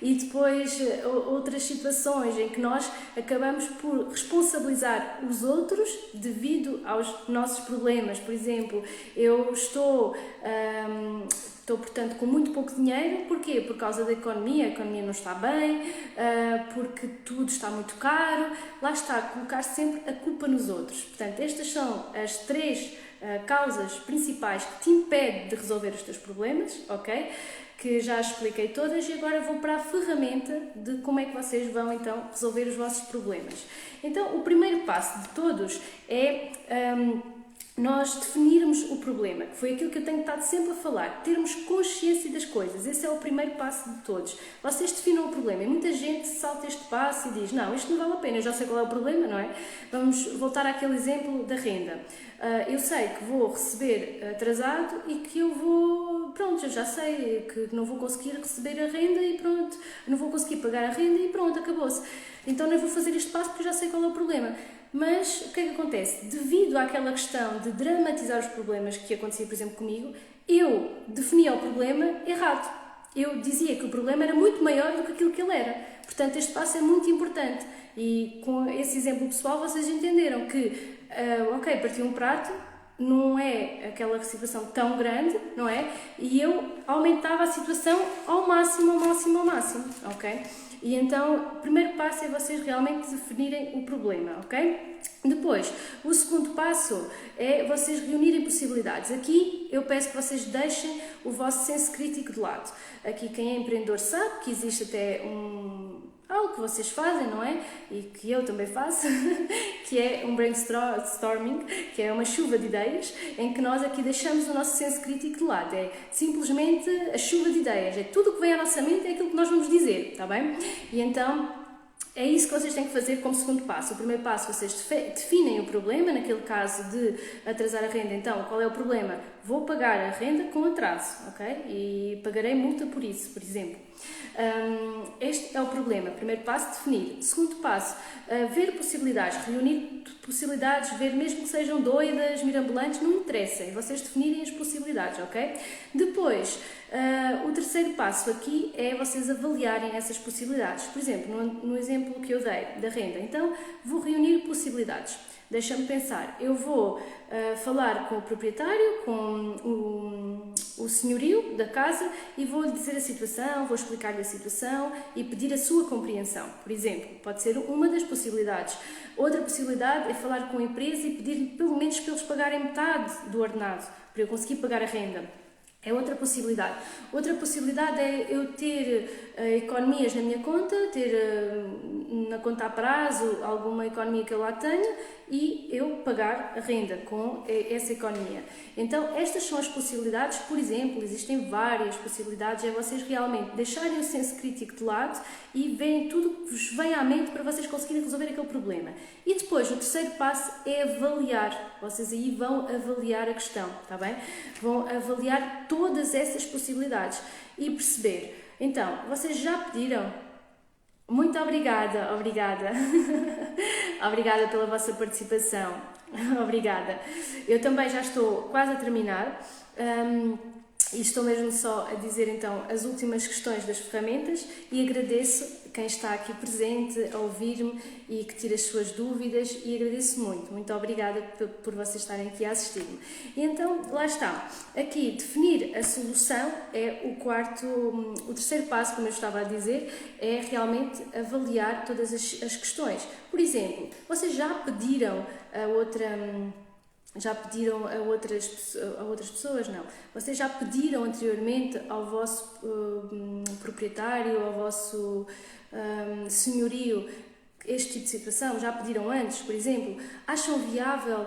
E depois outras situações em que nós acabamos por responsabilizar os outros devido aos nossos problemas. Por exemplo, eu estou, portanto, com muito pouco dinheiro. Porquê? Por causa da economia. A economia não está bem, porque tudo está muito caro. Lá está, colocar sempre a culpa nos outros. Portanto, estas são as três causas principais que te impedem de resolver os teus problemas, ok? Que já expliquei todas e agora vou para a ferramenta de como é que vocês vão então resolver os vossos problemas. Então, o primeiro passo de todos é nós definirmos o problema, que foi aquilo que eu tenho estado sempre a falar, termos consciência das coisas. Esse é o primeiro passo de todos. Vocês definam o problema e muita gente salta este passo e diz, não, isto não vale a pena, eu já sei qual é o problema, não é? Vamos voltar àquele exemplo da renda. Eu sei que vou receber atrasado e que eu já sei que não vou conseguir receber a renda e pronto, não vou conseguir pagar a renda e pronto, acabou-se. Então não vou fazer este passo porque eu já sei qual é o problema. Mas o que é que acontece? Devido àquela questão de dramatizar os problemas que acontecia, por exemplo, comigo, eu definia o problema errado. Eu dizia que o problema era muito maior do que aquilo que ele era. Portanto, este passo é muito importante. E com esse exemplo pessoal, vocês entenderam que, parti um prato, não é aquela situação tão grande, não é? E eu aumentava a situação ao máximo, ok? E então, o primeiro passo é vocês realmente definirem o problema, ok? Depois, o segundo passo é vocês reunirem possibilidades. Aqui eu peço que vocês deixem o vosso senso crítico de lado. Aqui quem é empreendedor sabe que existe até algo que vocês fazem, não é? E que eu também faço, que é um brainstorming, que é uma chuva de ideias, em que nós aqui deixamos o nosso senso crítico de lado. É simplesmente a chuva de ideias, é tudo o que vem à nossa mente, é aquilo que nós vamos dizer, está bem? E então, é isso que vocês têm que fazer como segundo passo. O primeiro passo, vocês definem o problema, naquele caso de atrasar a renda. Então, qual é o problema? Vou pagar a renda com atraso, ok? E pagarei multa por isso, por exemplo. Este é o problema. Primeiro passo, definir. Segundo passo, ver possibilidades, reunir possibilidades, ver mesmo que sejam doidas, mirabolantes, não interessa. É vocês definirem as possibilidades, ok? Depois, o terceiro passo aqui é vocês avaliarem essas possibilidades. Por exemplo, no exemplo que eu dei da renda, então vou reunir possibilidades. Deixa-me pensar, eu vou falar com o proprietário, com o senhorio da casa e vou-lhe dizer a situação, vou explicar-lhe a situação e pedir a sua compreensão. Por exemplo, pode ser uma das possibilidades. Outra possibilidade é falar com a empresa e pedir-lhe pelo menos para eles pagarem metade do ordenado, para eu conseguir pagar a renda. É outra possibilidade. Outra possibilidade é eu ter economias na minha conta, ter na conta a prazo alguma economia que eu lá tenha e eu pagar a renda com essa economia. Então, estas são as possibilidades. Por exemplo, existem várias possibilidades. É vocês realmente deixarem o senso crítico de lado e verem tudo que vos vem à mente para vocês conseguirem resolver aquele problema. E depois, o terceiro passo é avaliar. Vocês aí vão avaliar a questão, está bem? Vão avaliar todas essas possibilidades e perceber. Então, vocês já pediram? Muito obrigada. Obrigada pela vossa participação. Obrigada. Eu também já estou quase a terminar. E estou mesmo só a dizer então as últimas questões das ferramentas e agradeço quem está aqui presente a ouvir-me e que tira as suas dúvidas, e agradeço muito. Muito obrigada por vocês estarem aqui a assistir-me. E então, lá está. Aqui, definir a solução é o terceiro passo, como eu estava a dizer, é realmente avaliar todas as questões. Por exemplo, vocês já pediram a outras pessoas? Não. Vocês já pediram anteriormente ao vosso proprietário, ao vosso senhorio, este tipo de situação? Já pediram antes, por exemplo? Acham viável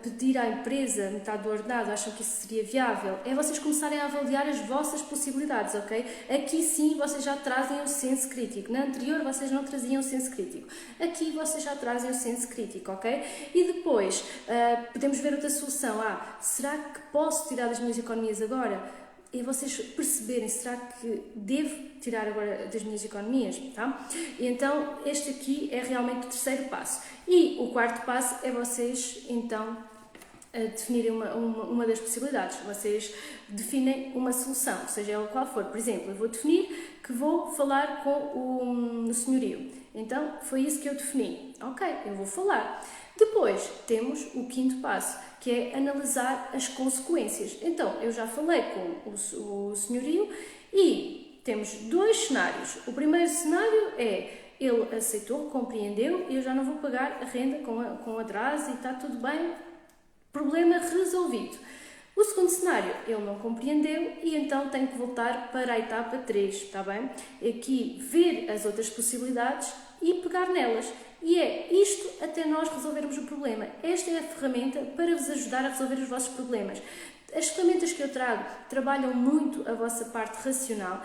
pedir à empresa metade do ordenado? Acham que isso seria viável? É vocês começarem a avaliar as vossas possibilidades, ok? Aqui sim vocês já trazem o senso crítico. Na anterior vocês não traziam o senso crítico. Aqui vocês já trazem o senso crítico, ok? E depois podemos ver outra solução. Será que posso tirar das minhas economias agora? E vocês perceberem, será que devo tirar agora das minhas economias? Tá? E então, este aqui é realmente o terceiro passo. E o quarto passo é vocês, então, definirem uma das possibilidades. Vocês definem uma solução, seja ela qual for. Por exemplo, eu vou definir que vou falar com o senhorio. Então, foi isso que eu defini. Ok, eu vou falar. Depois, temos o quinto passo, que é analisar as consequências. Então, eu já falei com o senhorio e temos dois cenários. O primeiro cenário é: ele aceitou, compreendeu e eu já não vou pagar a renda com atraso e está tudo bem, problema resolvido. O segundo cenário, ele não compreendeu e então tem que voltar para a etapa 3, está bem? Aqui, ver as outras possibilidades e pegar nelas. E é isto até nós resolvermos o problema. Esta é a ferramenta para vos ajudar a resolver os vossos problemas. As ferramentas que eu trago trabalham muito a vossa parte racional.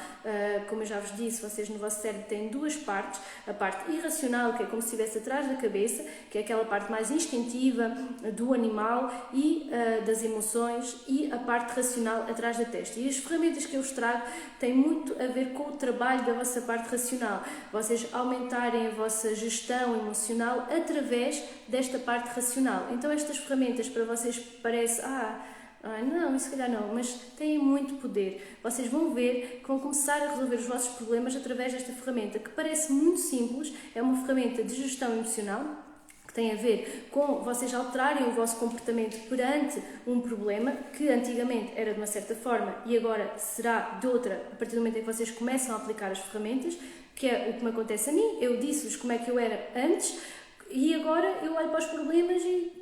Como eu já vos disse, vocês no vosso cérebro têm duas partes. A parte irracional, que é como se estivesse atrás da cabeça, que é aquela parte mais instintiva do animal e das emoções, e a parte racional atrás da testa. E as ferramentas que eu vos trago têm muito a ver com o trabalho da vossa parte racional. Vocês aumentarem a vossa gestão emocional através desta parte racional. Então estas ferramentas para vocês parecem... não, se calhar não, mas têm muito poder. Vocês vão ver que vão começar a resolver os vossos problemas através desta ferramenta, que parece muito simples. É uma ferramenta de gestão emocional, que tem a ver com vocês alterarem o vosso comportamento perante um problema, que antigamente era de uma certa forma e agora será de outra, a partir do momento em que vocês começam a aplicar as ferramentas, que é o que me acontece a mim. Eu disse-vos como é que eu era antes e agora eu olho para os problemas e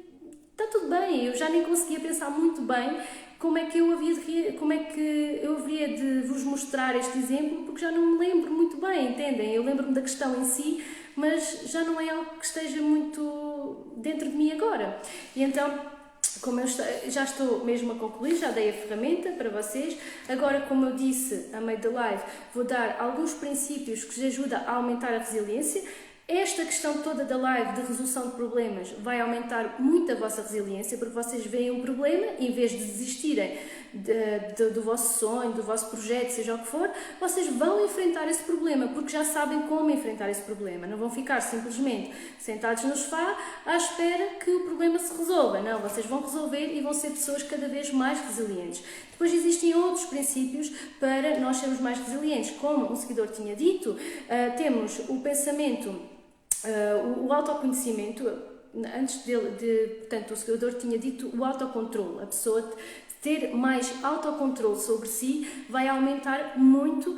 está tudo bem. Eu já nem conseguia pensar muito bem como é que eu haveria de vos mostrar este exemplo, porque já não me lembro muito bem, entendem? Eu lembro-me da questão em si, mas já não é algo que esteja muito dentro de mim agora. E então, como eu já estou mesmo a concluir, já dei a ferramenta para vocês. Agora, como eu disse a meio da live, vou dar alguns princípios que vos ajudam a aumentar a resiliência. Esta questão toda da live de resolução de problemas vai aumentar muito a vossa resiliência, porque vocês veem um problema, em vez de desistirem do vosso sonho, do vosso projeto, seja o que for, vocês vão enfrentar esse problema, porque já sabem como enfrentar esse problema. Não vão ficar simplesmente sentados no sofá à espera que o problema se resolva. Não, vocês vão resolver e vão ser pessoas cada vez mais resilientes. Depois existem outros princípios para nós sermos mais resilientes. Como o seguidor tinha dito, temos o pensamento, o autoconhecimento. Antes portanto, o seguidor tinha dito o autocontrole. A pessoa ter mais autocontrole sobre si vai aumentar muito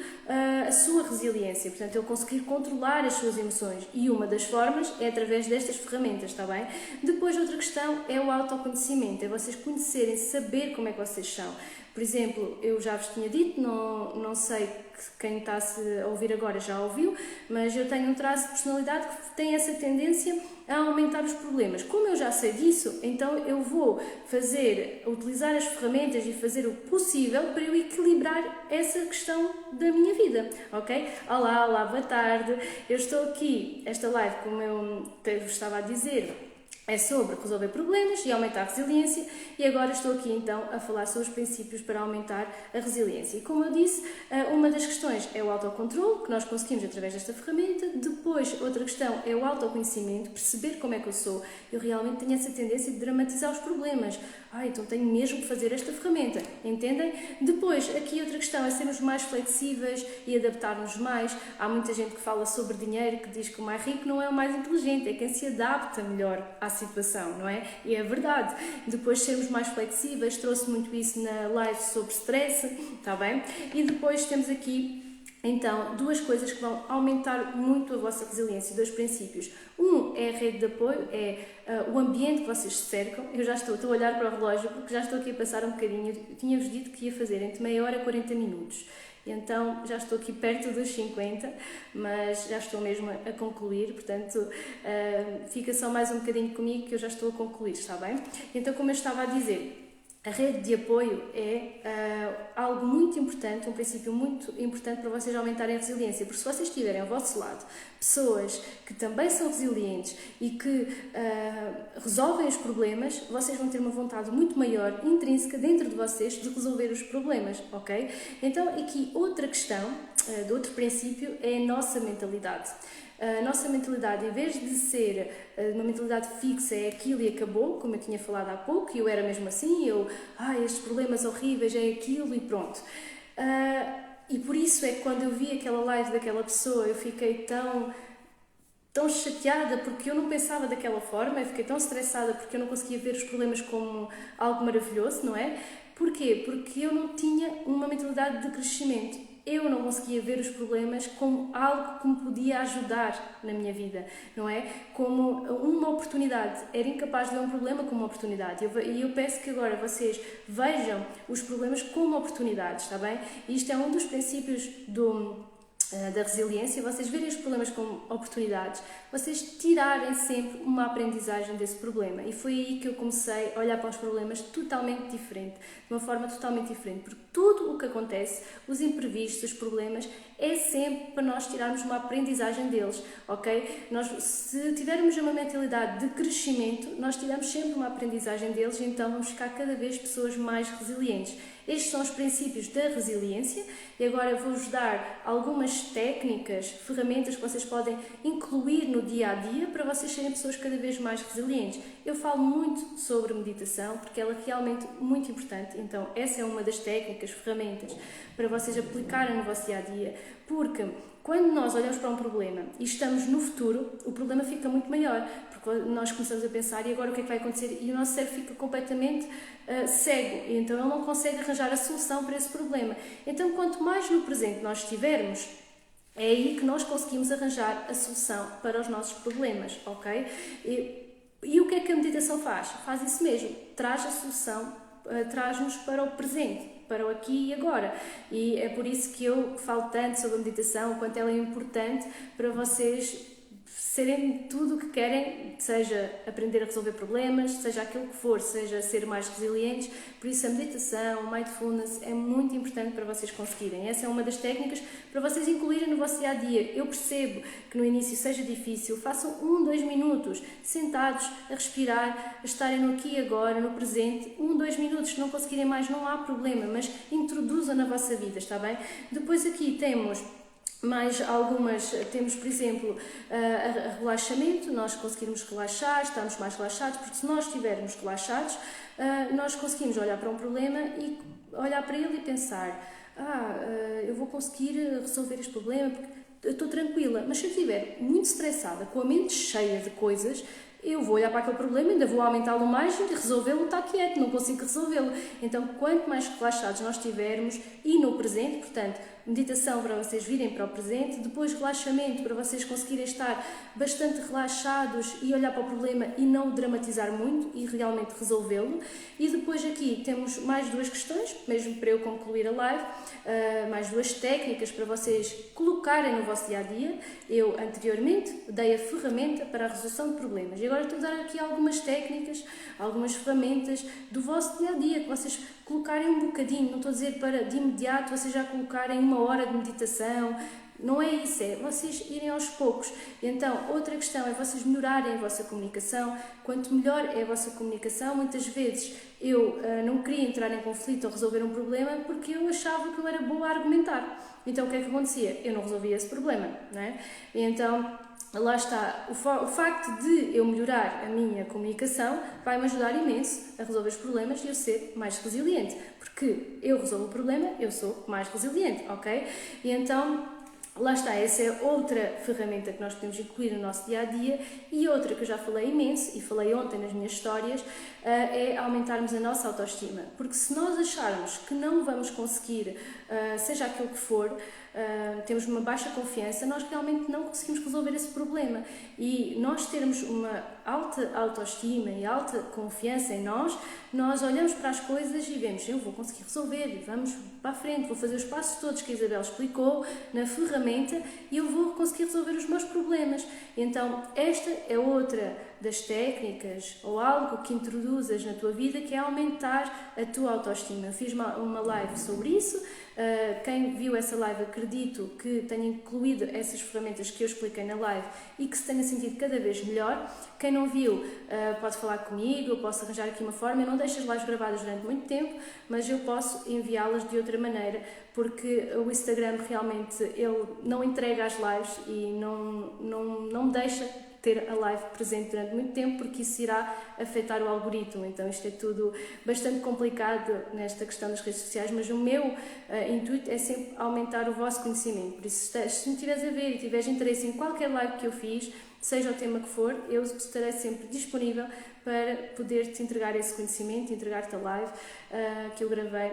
a sua resiliência. Portanto, ele conseguir controlar as suas emoções. E uma das formas é através destas ferramentas, está bem? Depois, outra questão é o autoconhecimento. É vocês conhecerem, saber como é que vocês são. Por exemplo, eu já vos tinha dito, não sei quem está a ouvir agora já ouviu, mas eu tenho um traço de personalidade que tem essa tendência a aumentar os problemas. Como eu já sei disso, então eu vou utilizar as ferramentas e fazer o possível para eu equilibrar essa questão da minha vida, ok? Olá, boa tarde. Eu estou aqui, esta live, como eu vos estava a dizer, é sobre resolver problemas e aumentar a resiliência, e agora estou aqui então a falar sobre os princípios para aumentar a resiliência. E como eu disse, uma das questões é o autocontrole, que nós conseguimos através desta ferramenta. Depois, outra questão é o autoconhecimento, perceber como é que eu sou. Eu realmente tenho essa tendência de dramatizar os problemas. Então tenho mesmo que fazer esta ferramenta, entendem? Depois, aqui outra questão é sermos mais flexíveis e adaptar-nos mais. Há muita gente que fala sobre dinheiro, que diz que o mais rico não é o mais inteligente, é quem se adapta melhor à situação, não é? E é verdade. Depois, sermos mais flexíveis, trouxe muito isso na live sobre stress, está bem? E depois temos aqui então, duas coisas que vão aumentar muito a vossa resiliência, dois princípios. Um é a rede de apoio, é o ambiente que vocês se cercam. Eu já estou a olhar para o relógio porque já estou aqui a passar um bocadinho. Eu tinha-vos dito que ia fazer entre meia hora e 40 minutos. E então já estou aqui perto dos 50, mas já estou mesmo a concluir, portanto fica só mais um bocadinho comigo que eu já estou a concluir, está bem? Então, como eu estava a dizer, a rede de apoio é algo muito importante, um princípio muito importante para vocês aumentarem a resiliência, porque se vocês tiverem ao vosso lado pessoas que também são resilientes e que resolvem os problemas, vocês vão ter uma vontade muito maior, intrínseca, dentro de vocês, de resolver os problemas, ok? Então, aqui outra questão, de outro princípio, é a nossa mentalidade. A nossa mentalidade, em vez de ser uma mentalidade fixa, é aquilo e acabou, como eu tinha falado há pouco, e eu era mesmo assim, estes problemas horríveis, é aquilo e pronto. E por isso é que quando eu vi aquela live daquela pessoa, eu fiquei tão chateada porque eu não pensava daquela forma, eu fiquei tão estressada porque eu não conseguia ver os problemas como algo maravilhoso, não é? Porquê? Porque eu não tinha uma mentalidade de crescimento. Eu não conseguia ver os problemas como algo que me podia ajudar na minha vida, não é? Como uma oportunidade. Era incapaz de ver um problema como uma oportunidade. E eu peço que agora vocês vejam os problemas como oportunidades, está bem? E isto é um dos princípios da resiliência, vocês verem os problemas como oportunidades, vocês tirarem sempre uma aprendizagem desse problema. E foi aí que eu comecei a olhar para os problemas totalmente diferente, de uma forma totalmente diferente, porque tudo o que acontece, os imprevistos, os problemas, é sempre para nós tirarmos uma aprendizagem deles, ok? Se tivermos uma mentalidade de crescimento, nós tiramos sempre uma aprendizagem deles e então vamos ficar cada vez pessoas mais resilientes. Estes são os princípios da resiliência e agora eu vou-vos dar algumas técnicas, ferramentas que vocês podem incluir no dia-a-dia para vocês serem pessoas cada vez mais resilientes. Eu falo muito sobre meditação porque ela é realmente muito importante, então essa é uma das técnicas, ferramentas para vocês aplicarem no vosso dia-a-dia, porque quando nós olhamos para um problema e estamos no futuro, o problema fica muito maior, porque nós começamos a pensar, e agora o que é que vai acontecer? E o nosso cérebro fica completamente cego, e então ele não consegue arranjar a solução para esse problema. Então, quanto mais no presente nós estivermos, é aí que nós conseguimos arranjar a solução para os nossos problemas, ok? E o que é que a meditação faz? Faz isso mesmo, traz a solução, traz-nos para o presente, para o aqui e agora. E é por isso que eu falo tanto sobre a meditação, o quanto ela é importante para vocês serem tudo o que querem, seja aprender a resolver problemas, seja aquilo que for, seja ser mais resilientes. Por isso a meditação, o mindfulness é muito importante para vocês conseguirem. Essa é uma das técnicas para vocês incluírem no vosso dia-a-dia. Eu percebo que no início seja difícil, façam 2 minutos sentados a respirar, a estarem no aqui e agora, no presente, 2 minutos, se não conseguirem mais não há problema, mas introduzam na vossa vida, está bem? Depois aqui temos mais algumas, temos por exemplo a relaxamento, nós conseguirmos relaxar, estamos mais relaxados, porque se nós estivermos relaxados, nós conseguimos olhar para um problema e olhar para ele e pensar, eu vou conseguir resolver este problema porque eu estou tranquila, mas se eu estiver muito estressada, com a mente cheia de coisas, eu vou olhar para aquele problema, ainda vou aumentá-lo mais e resolvê-lo está quieto, não consigo resolvê-lo. Então, quanto mais relaxados nós estivermos e no presente, portanto, meditação para vocês virem para o presente, depois relaxamento para vocês conseguirem estar bastante relaxados e olhar para o problema e não o dramatizar muito e realmente resolvê-lo. E depois aqui temos mais 2 questões, mesmo para eu concluir a live, mais 2 técnicas para vocês colocarem no vosso dia-a-dia. Eu anteriormente dei a ferramenta para a resolução de problemas e agora estou a dar aqui algumas técnicas, algumas ferramentas do vosso dia-a-dia que vocês colocarem um bocadinho, não estou a dizer para de imediato vocês já colocarem 1 hora de meditação, Não é isso, é vocês irem aos poucos. Então, outra questão é vocês melhorarem a vossa comunicação. Quanto melhor é a vossa comunicação, muitas vezes eu não queria entrar em conflito ou resolver um problema porque eu achava que eu era boa a argumentar. Então, o que é que acontecia? Eu não resolvia esse problema, não é? E então, lá está, o facto de eu melhorar a minha comunicação vai-me ajudar imenso a resolver os problemas e eu ser mais resiliente, porque eu resolvo o problema, eu sou mais resiliente, ok? E então, lá está, essa é outra ferramenta que nós podemos incluir no nosso dia-a-dia. E outra que eu já falei imenso, e falei ontem nas minhas histórias, é aumentarmos a nossa autoestima. Porque se nós acharmos que não vamos conseguir, seja aquilo que for, temos uma baixa confiança, nós realmente não conseguimos resolver esse problema. E nós termos uma alta autoestima e alta confiança em nós olhamos para as coisas e vemos, eu vou conseguir resolver, vamos para a frente, vou fazer os passos todos que a Isabel explicou na ferramenta e eu vou conseguir resolver os meus problemas. Então, esta é outra das técnicas ou algo que introduzas na tua vida que é aumentar a tua autoestima. Eu fiz uma live sobre isso. Quem viu essa live, acredito que tenha incluído essas ferramentas que eu expliquei na live e que se tenha sentido cada vez melhor. Quem não viu, pode falar comigo, eu posso arranjar aqui uma forma. Eu não deixo as lives gravadas durante muito tempo, mas eu posso enviá-las de outra maneira, porque o Instagram realmente ele não entrega as lives e não me deixa ter a live presente durante muito tempo, porque isso irá afetar o algoritmo. Então isto é tudo bastante complicado nesta questão das redes sociais, mas o meu intuito é sempre aumentar o vosso conhecimento. Por isso, se me estiveres a ver e tiveres interesse em qualquer live que eu fiz, seja o tema que for, eu estarei sempre disponível para poder te entregar esse conhecimento, entregar-te a live que eu gravei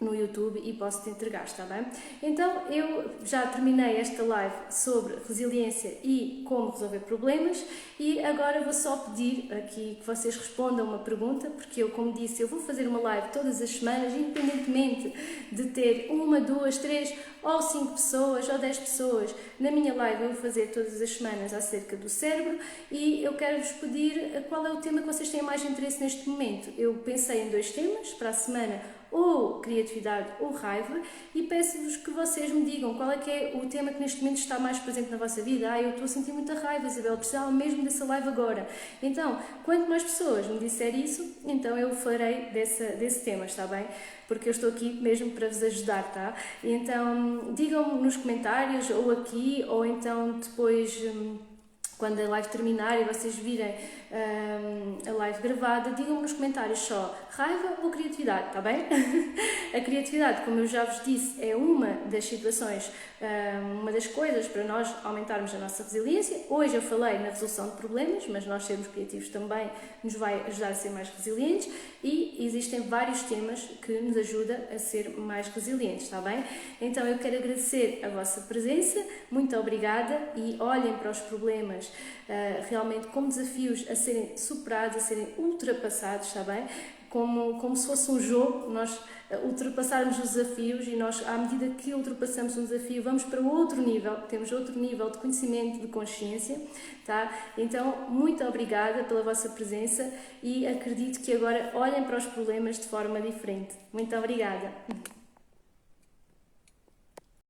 no YouTube e posso te entregar, está bem? Então, eu já terminei esta live sobre resiliência e como resolver problemas e agora vou só pedir aqui que vocês respondam uma pergunta, porque eu, como disse, eu vou fazer uma live todas as semanas, independentemente de ter 1, 2, 3 ou 5 pessoas ou 10 pessoas. Na minha live eu vou fazer todas as semanas acerca do cérebro e eu quero-vos pedir qual é o tema que vocês têm mais interesse neste momento. Eu pensei em 2 temas para a semana, ou criatividade ou raiva, e peço-vos que vocês me digam qual é que é o tema que neste momento está mais presente na vossa vida. Eu estou a sentir muita raiva, Isabel, precisava mesmo dessa live agora. Então, quanto mais pessoas me disserem isso, então eu farei desse tema, está bem? Porque eu estou aqui mesmo para vos ajudar, tá? E então, digam-me nos comentários, ou aqui, ou então depois, quando a live terminar e vocês virem a live gravada, digam-me nos comentários só raiva ou criatividade, está bem? A criatividade, como eu já vos disse, é uma das situações, uma das coisas para nós aumentarmos a nossa resiliência. Hoje eu falei na resolução de problemas, mas nós sermos criativos também nos vai ajudar a ser mais resilientes e existem vários temas que nos ajudam a ser mais resilientes, está bem? Então eu quero agradecer a vossa presença, muito obrigada e olhem para os problemas realmente como desafios a serem superados, a serem ultrapassados, está bem? Como se fosse um jogo, nós ultrapassarmos os desafios e nós, à medida que ultrapassamos um desafio, vamos para outro nível, temos outro nível de conhecimento, de consciência, tá? Então, muito obrigada pela vossa presença e acredito que agora olhem para os problemas de forma diferente. Muito obrigada!